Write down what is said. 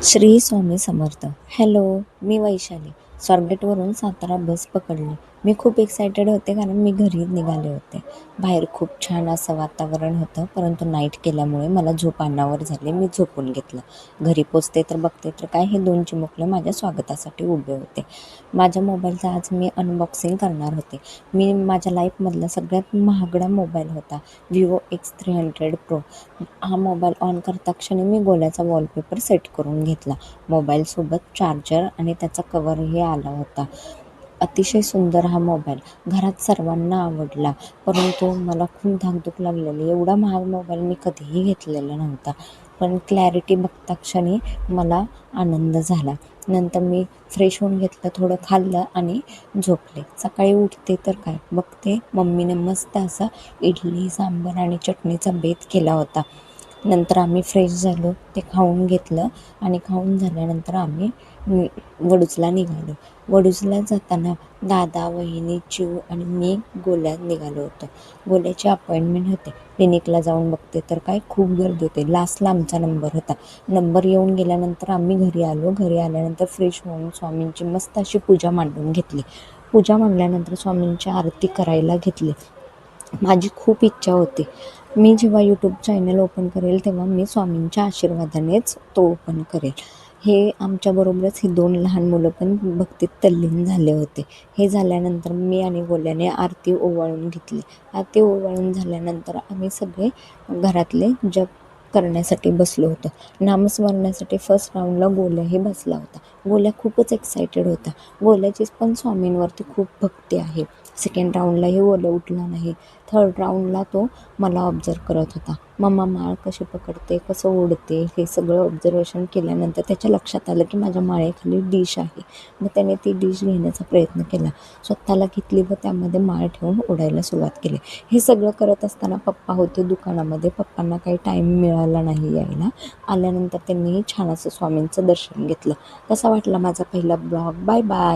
Shri Swami Samarth. Hello, मी वैशाली. स्वारगेटवरून सातारा बस पकडली. मी खूप excited होते कारण मी घरी निघाले होते. बाहेर खूप छान असं वातावरण होतं, परंतु नाईट केल्यामुळे मला झोप अनावर झाली. मी झोपून घेतलं. घरी पोचते तर बघते तर काय, हे 2 चिमुकले माझ्या स्वागतासाठी उभे होते. माझ्या मोबाईलचं आज मी अनबॉक्सिंग करणार होते. मी माझ्या लाईफमधला सगळ्यात महागडा मोबाईल होता, Vivo X300 Pro. हा मोबाईल ऑन करता क्षणी मी गोल्याचा वॉलपेपर सेट करून घेतला. मोबाईलसोबत चार्जर आणि त्याचा कवरही आला होता. अतिशय सुंदर हा मोबाईल. घरात सर्वांना आवडला, परंतु मला खूप धाकधूक लागलेली. एवढा महाग मोबाईल मी कधीही घेतलेला नव्हता. पण क्लॅरिटी बघता क्षणी मला आनंद झाला. नंतर मी फ्रेश होऊन घेतलं, थोडं खाल्लं आणि झोपले. सकाळी उठते तर काय, बघते मम्मीने मस्त असा इडली, सांबार आणि चटणीचा बेत केला होता. नंतर आम्ही फ्रेश झालो, ते खाऊन घेतलं आणि खाऊन झाल्यानंतर आम्ही वडूजला निघालो. वडूजला जाताना दादा, वहिनी, चिऊ आणि मी गोल्यात निघालो होतो. गोल्याची अपॉइंटमेंट होते. क्लिनिकला जाऊन बघते तर काय, खूप गर्दी होते. लास्टला आमचा नंबर होता. नंबर येऊन गेल्यानंतर आम्ही घरी आलो. घरी आल्यानंतर फ्रेश होऊन स्वामींची मस्त अशी पूजा मांडून घेतली. पूजा मांडल्यानंतर स्वामींची आरती करायला घेतली. माझी खूप इच्छा होती, मी जेव्हा यूट्यूब चॅनल ओपन करेल तेव्हा मी स्वामींच्या आशीर्वादानेच तो ओपन करेल. हे आमच्याबरोबरच ही 2 लहान मुलं पण भक्तीत तल्लीन झाले होते. हे झाल्यानंतर मी आणि गोल्याने आरती ओवाळून घेतली. आरती ओवाळून झाल्यानंतर आम्ही सगळे घरातले जप करण्यासाठी बसलो होतो. नामस्मरणासाठी फर्स्ट राऊंडला गोल्याही बसला होता. गोल्या खूपच एक्सायटेड होता. गोल्याचीच पण स्वामींवरती खूप भक्ती आहे. सेकंड राऊंडलाही गोल्या उठला नाही. थर्ड राऊंडला तो मला ऑब्झर्व करत होता. मम्मा माळ कशी पकडते, कसं ओढते, हे सगळं ऑब्झर्वेशन केल्यानंतर त्याच्या लक्षात आलं की माझ्या माळेखाली डिश आहे. मग त्याने ती डिश घेण्याचा प्रयत्न केला. स्वतःला घेतली व त्यामध्ये माळ ठेवून ओढायला सुरुवात केली. हे सगळं करत असताना पप्पा होते दुकानामध्ये. पप्पांना काही टाईम मिळाला नाही यायला. आल्यानंतर त्यांनीही छान असं स्वामींचं दर्शन घेतलं. कसा वाटला माझा पहिला ब्लॉग. Bye bye.